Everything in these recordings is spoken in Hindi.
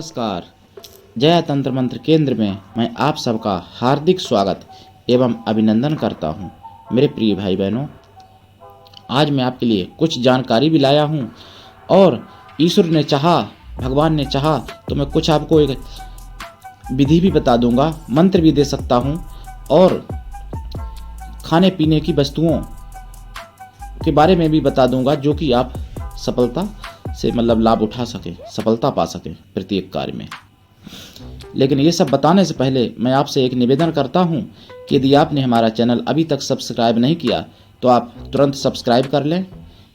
नमस्कार। जया तंत्र मंत्र केंद्र में मैं आप सबका हार्दिक स्वागत एवं अभिनंदन करता हूं। मेरे प्रिय भाई बहनों, आज मैं आपके लिए कुछ जानकारी भी लाया हूं और ईश्वर ने चाहा, भगवान ने चाहा तो मैं कुछ आपको एक विधि भी बता दूंगा, मंत्र भी दे सकता हूं और खाने पीने की वस्तुओं के बारे में भी बता दूंगा, जो कि आप सफलता से लाभ उठा सके, सफलता पा सके प्रत्येक कार्य में। लेकिन ये सब बताने से पहले मैं आपसे एक निवेदन करता हूं कि यदि आपने हमारा चैनल अभी तक सब्सक्राइब नहीं किया तो आप तुरंत सब्सक्राइब कर लें।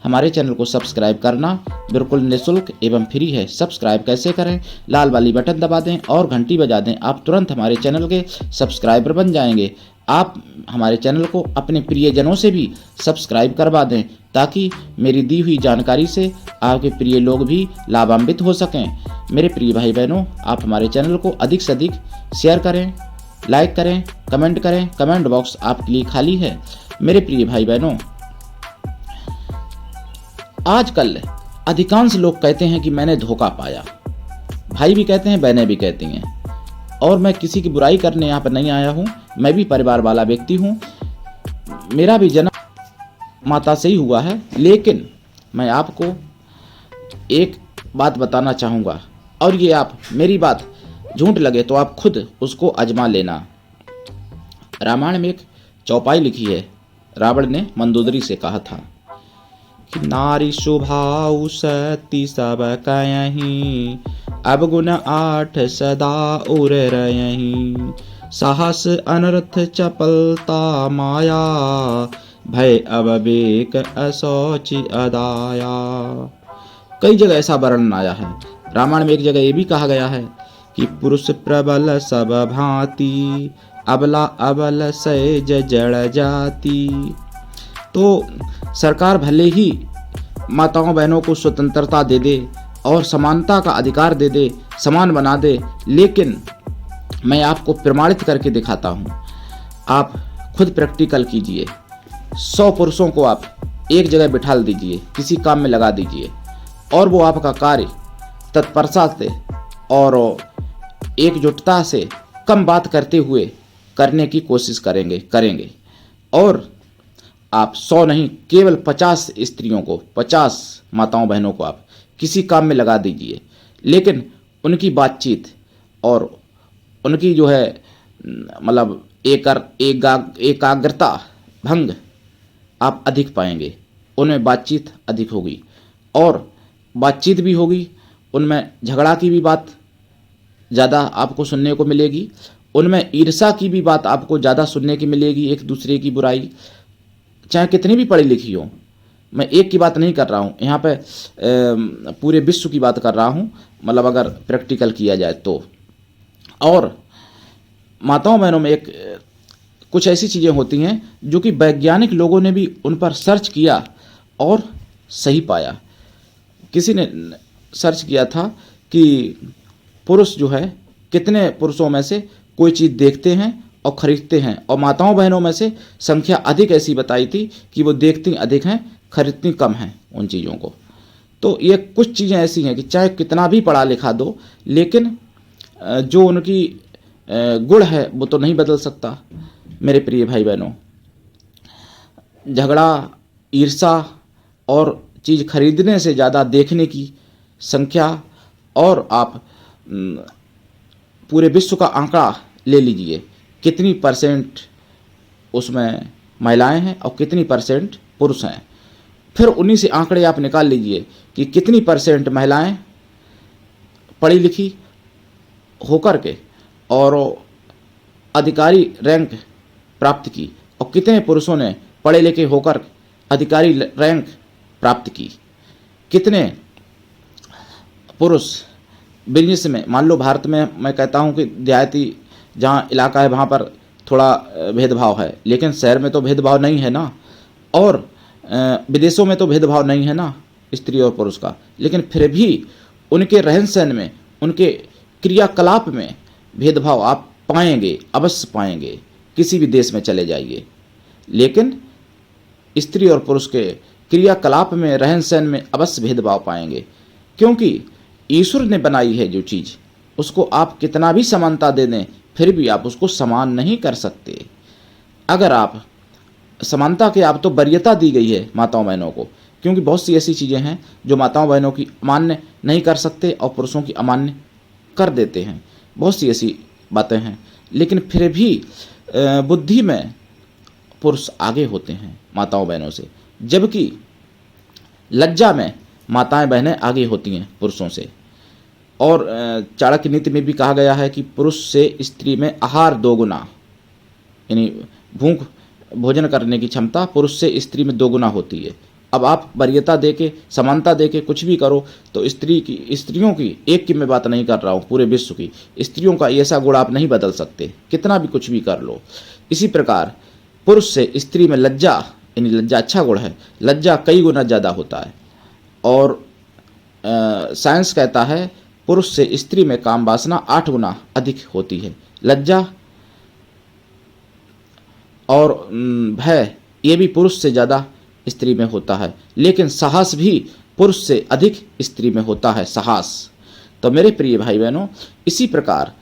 हमारे चैनल को सब्सक्राइब करना बिल्कुल निःशुल्क एवं फ्री है। सब्सक्राइब कैसे करें? लाल वाली बटन दबा दें और घंटी बजा दें। आप तुरंत हमारे चैनल के सब्सक्राइबर बन जाएंगे। आप हमारे चैनल को अपने प्रियजनों से भी सब्सक्राइब करवा दें ताकि मेरी दी हुई जानकारी से आपके प्रिय लोग भी लाभान्वित हो सकें। मेरे प्रिय भाई बहनों, आप हमारे चैनल को अधिक से अधिक शेयर करें, लाइक करें, कमेंट करें। कमेंट बॉक्स आपके लिए खाली है। मेरे प्रिय भाई बहनों, आजकल अधिकांश लोग कहते हैं कि मैंने धोखा पाया। भाई भी कहते हैं, बहनें भी कहती हैं। और मैं किसी की बुराई करने यहाँ पर नहीं आया हूँ। मैं भी परिवार वाला व्यक्ति हूँ। मेरा भी जन्म माता से ही हुआ है। लेकिन मैं आपको एक बात बताना चाहूँगा, और ये आप मेरी बात झूठ लगे तो आप खुद उसको आजमा लेना। रामायण में एक चौपाई लिखी है। रावण ने मंदोदरी से कहा था कि नारी शोभाउ सती सब कयहि, अवगुण 8 सदा उर रयहि, साहस अनर्थ चपलता माया, भय अविवेक असौचि अदाया। कई जगह ऐसा वर्णन आया है। रामायण में एक जगह ये भी कहा गया है कि पुरुष प्रबल सब भांति, अबला अबल सहज जड़ जाति। तो सरकार भले ही माताओं बहनों को स्वतंत्रता दे दे और समानता का अधिकार दे दे, समान बना दे, लेकिन मैं आपको प्रमाणित करके दिखाता हूँ। आप खुद प्रैक्टिकल कीजिए। 100 पुरुषों को आप एक जगह बिठा दीजिए, किसी काम में लगा दीजिए, और वो आपका कार्य तत्परता से और एकजुटता से कम बात करते हुए करने की कोशिश करेंगे। और आप 100 नहीं, केवल 50 स्त्रियों को, 50 माताओं बहनों को आप किसी काम में लगा दीजिए, लेकिन उनकी बातचीत और उनकी जो है एकाग्रता भंग आप अधिक पाएंगे। उनमें बातचीत अधिक होगी और बातचीत भी होगी, उनमें झगड़ा की भी बात ज़्यादा आपको सुनने को मिलेगी, उनमें ईर्ष्या की भी बात आपको ज़्यादा सुनने की मिलेगी, एक दूसरे की बुराई, चाहे कितनी भी पढ़ी लिखी हो। मैं एक की बात नहीं कर रहा हूँ यहाँ पे, पूरे विश्व की बात कर रहा हूँ, अगर प्रैक्टिकल किया जाए तो। और माताओं बहनों में कुछ ऐसी चीज़ें होती हैं जो कि वैज्ञानिक लोगों ने भी उन पर सर्च किया और सही पाया। किसी ने सर्च किया था कि पुरुष जो है, कितने पुरुषों में से कोई चीज़ देखते हैं और खरीदते हैं, और माताओं बहनों में से संख्या अधिक ऐसी बताई थी कि वो देखती अधिक हैं, खरीदती कम हैं उन चीज़ों को। तो ये कुछ चीज़ें ऐसी हैं कि चाहे कितना भी पढ़ा लिखा दो, लेकिन जो उनकी गुण है वो तो नहीं बदल सकता। मेरे प्रिय भाई बहनों, झगड़ा, ईर्ष्या और चीज़ खरीदने से ज़्यादा देखने की संख्या, और आप पूरे विश्व का आंकड़ा ले लीजिए, कितनी परसेंट उसमें महिलाएं हैं और कितनी परसेंट पुरुष हैं। फिर उन्हीं से आंकड़े आप निकाल लीजिए कि कितनी परसेंट महिलाएं पढ़ी लिखी होकर के और अधिकारी रैंक प्राप्त की, और कितने पुरुषों ने पढ़े लिखे होकर अधिकारी रैंक प्राप्त की। कितने पुरुष बिजनेस में, मान लो भारत में मैं कहता हूं कि देहाती जहाँ इलाका है वहाँ पर थोड़ा भेदभाव है, लेकिन शहर में तो भेदभाव नहीं है ना, और विदेशों में तो भेदभाव नहीं है ना स्त्री और पुरुष का, लेकिन फिर भी उनके रहन सहन में, उनके क्रियाकलाप में भेदभाव आप पाएंगे, अवश्य पाएंगे। किसी भी देश में चले जाइए, लेकिन स्त्री और पुरुष के क्रियाकलाप में, रहन सहन में अवश्य भेदभाव पाएंगे, क्योंकि ईश्वर ने बनाई है जो चीज़ उसको आप कितना भी समानता दे दें फिर भी आप उसको समान नहीं कर सकते। अगर आप समानता के, आप तो वरीयता दी गई है माताओं बहनों को, क्योंकि बहुत सी ऐसी चीज़ें हैं जो माताओं बहनों की अमान्य नहीं कर सकते और पुरुषों की अमान्य कर देते हैं। बहुत सी ऐसी बातें हैं, लेकिन फिर भी बुद्धि में पुरुष आगे होते हैं माताओं बहनों से, जबकि लज्जा में माताएं बहनें आगे होती हैं पुरुषों से। और चाणक्य नीति में भी कहा गया है कि पुरुष से स्त्री में आहार दोगुना, यानी भूख भोजन करने की क्षमता पुरुष से स्त्री में दोगुना होती है। अब आप वरीयता देके, समानता देके कुछ भी करो तो स्त्रियों की, एक की मैं बात नहीं कर रहा हूँ, पूरे विश्व की स्त्रियों का ऐसा गुण आप नहीं बदल सकते, कितना भी कुछ भी कर लो। इसी प्रकार पुरुष से स्त्री में लज्जा, यानी लज्जा अच्छा गुण है, लज्जा कई गुना ज़्यादा होता है। और साइंस कहता है पुरुष से स्त्री में काम वासना 8 गुना अधिक होती है। लज्जा और भय ये भी पुरुष से ज़्यादा स्त्री में होता है, लेकिन साहस भी पुरुष से अधिक स्त्री में होता है, साहस। तो मेरे प्रिय भाई बहनों, इसी प्रकार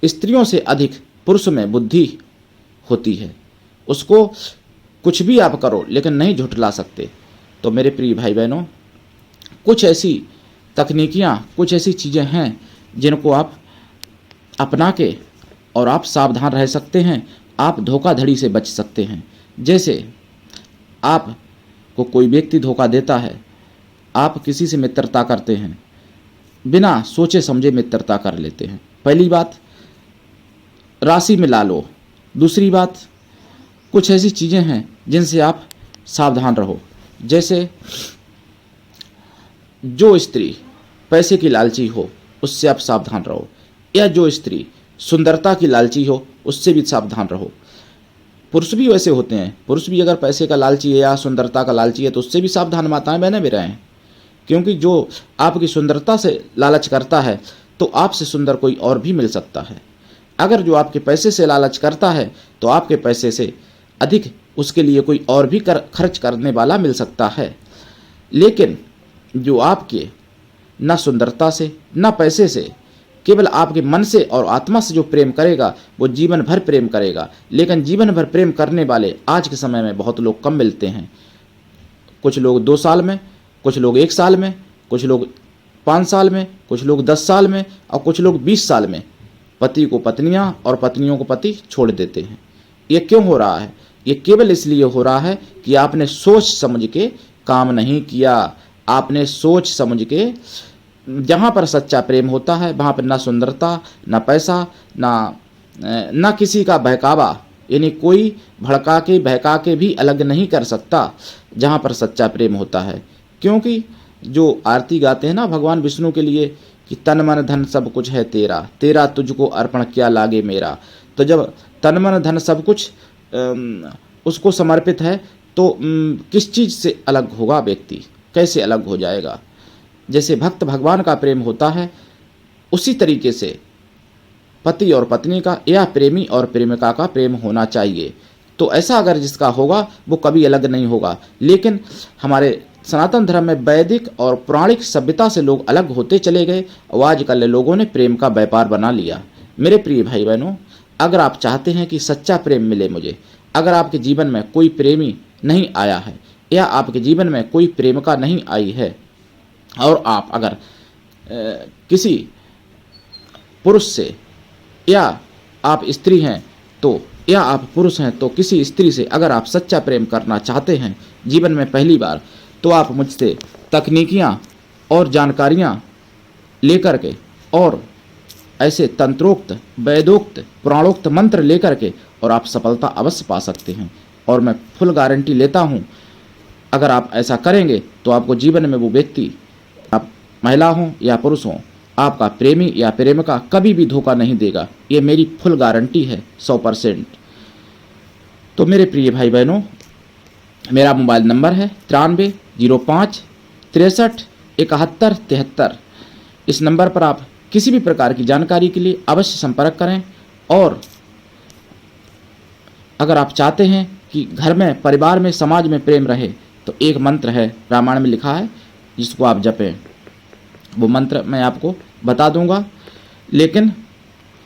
स्त्रियों से अधिक पुरुष में बुद्धि होती है। उसको कुछ भी आप करो लेकिन नहीं झुठला सकते। तो मेरे प्रिय भाई बहनों, कुछ ऐसी तकनीकियाँ, कुछ ऐसी चीज़ें हैं जिनको आप अपना के और आप सावधान रह सकते हैं, आप धोखाधड़ी से बच सकते हैं। जैसे आपको कोई व्यक्ति धोखा देता है, आप किसी से मित्रता करते हैं, बिना सोचे समझे मित्रता कर लेते हैं। पहली बात, राशि मिला लो। दूसरी बात, कुछ ऐसी चीज़ें हैं जिनसे आप सावधान रहो। जैसे जो स्त्री पैसे की लालची हो उससे आप सावधान रहो, या जो स्त्री सुंदरता की लालची हो उससे भी सावधान रहो। पुरुष भी वैसे होते हैं, पुरुष भी अगर पैसे का लालची है या सुंदरता का लालची है तो उससे भी सावधान माताएं बहनें भी रहें, क्योंकि जो आपकी सुंदरता से लालच करता है तो आपसे सुंदर कोई और भी मिल सकता है। अगर जो आपके पैसे से लालच करता है तो आपके पैसे से अधिक उसके लिए कोई और भी खर्च करने वाला मिल सकता है। लेकिन जो आपके न सुंदरता से न पैसे से, केवल आपके मन से और आत्मा से जो प्रेम करेगा वो जीवन भर प्रेम करेगा। लेकिन जीवन भर प्रेम करने वाले आज के समय में बहुत लोग कम मिलते हैं। कुछ लोग 2 साल में, कुछ लोग 1 साल में, कुछ लोग 5 साल में, कुछ लोग 10 साल में और कुछ लोग 20 साल में पति को पत्नियां और पत्नियों को पति छोड़ देते हैं। ये क्यों हो रहा है? ये केवल इसलिए हो रहा है कि आपने सोच समझ के काम नहीं किया। आपने सोच समझ के, जहाँ पर सच्चा प्रेम होता है वहाँ पर ना सुंदरता, ना पैसा, ना किसी का बहकावा, यानी कोई भड़का के बहका के भी अलग नहीं कर सकता जहाँ पर सच्चा प्रेम होता है। क्योंकि जो आरती गाते हैं ना भगवान विष्णु के लिए कि तन मन धन सब कुछ है तेरा, तेरा तुझको अर्पण क्या लागे मेरा। तो जब तन मन धन सब कुछ उसको समर्पित है तो किस चीज़ से अलग होगा व्यक्ति, कैसे अलग हो जाएगा? जैसे भक्त भगवान का प्रेम होता है उसी तरीके से पति और पत्नी का या प्रेमी और प्रेमिका का प्रेम होना चाहिए। तो ऐसा अगर जिसका होगा वो कभी अलग नहीं होगा। लेकिन हमारे सनातन धर्म में वैदिक और पौराणिक सभ्यता से लोग अलग होते चले गए और आजकल लोगों ने प्रेम का व्यापार बना लिया। मेरे प्रिय भाई बहनों, अगर आप चाहते हैं कि सच्चा प्रेम मिले मुझे, अगर आपके जीवन में कोई प्रेमी नहीं आया है या आपके जीवन में कोई प्रेमिका नहीं आई है और आप अगर किसी पुरुष से, या आप स्त्री हैं तो, या आप पुरुष हैं तो किसी स्त्री से अगर आप सच्चा प्रेम करना चाहते हैं जीवन में पहली बार, तो आप मुझसे तकनीकियाँ और जानकारियाँ लेकर के और ऐसे तंत्रोक्त, वैदोक्त, पुराणोक्त मंत्र लेकर के और आप सफलता अवश्य पा सकते हैं। और मैं फुल गारंटी लेता हूँ, अगर आप ऐसा करेंगे तो आपको जीवन में वो व्यक्ति, आप महिला हों या पुरुष हों, आपका प्रेमी या प्रेमिका कभी भी धोखा नहीं देगा। ये मेरी फुल गारंटी है 100%। तो मेरे प्रिय भाई बहनों, मेरा मोबाइल नंबर है 93 05 63 71 73। इस नंबर पर आप किसी भी प्रकार की जानकारी के लिए अवश्य संपर्क करें। और अगर आप चाहते हैं कि घर में, परिवार में, समाज में प्रेम रहे तो एक मंत्र है, रामायण में लिखा है, जिसको आप जपें। वो मंत्र मैं आपको बता दूंगा। लेकिन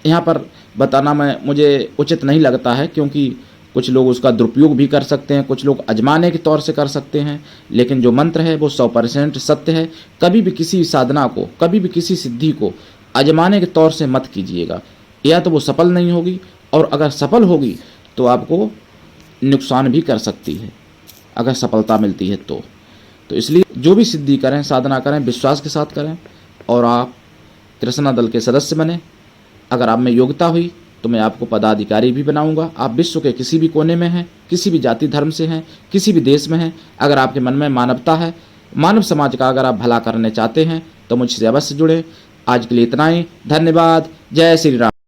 यहाँ पर बताना मुझे उचित नहीं लगता है, क्योंकि कुछ लोग उसका दुरुपयोग भी कर सकते हैं, कुछ लोग अजमाने के तौर से कर सकते हैं। लेकिन जो मंत्र है वो 100% सत्य है। कभी भी किसी साधना को, कभी भी किसी सिद्धि को अजमाने के तौर से मत कीजिएगा, या तो वो सफल नहीं होगी, और अगर सफल होगी तो आपको नुकसान भी कर सकती है अगर सफलता मिलती है तो इसलिए जो भी सिद्धि करें, साधना करें, विश्वास के साथ करें, और आप कृष्णा दल के सदस्य बने। अगर आप में योग्यता हुई तो मैं आपको पदाधिकारी भी बनाऊंगा। आप विश्व के किसी भी कोने में हैं, किसी भी जाति धर्म से हैं, किसी भी देश में हैं, अगर आपके मन में मानवता है, मानव समाज का अगर आप भला करने चाहते हैं तो मुझसे अवश्य जुड़ें। आज के लिए इतना ही। धन्यवाद। जय श्री राम।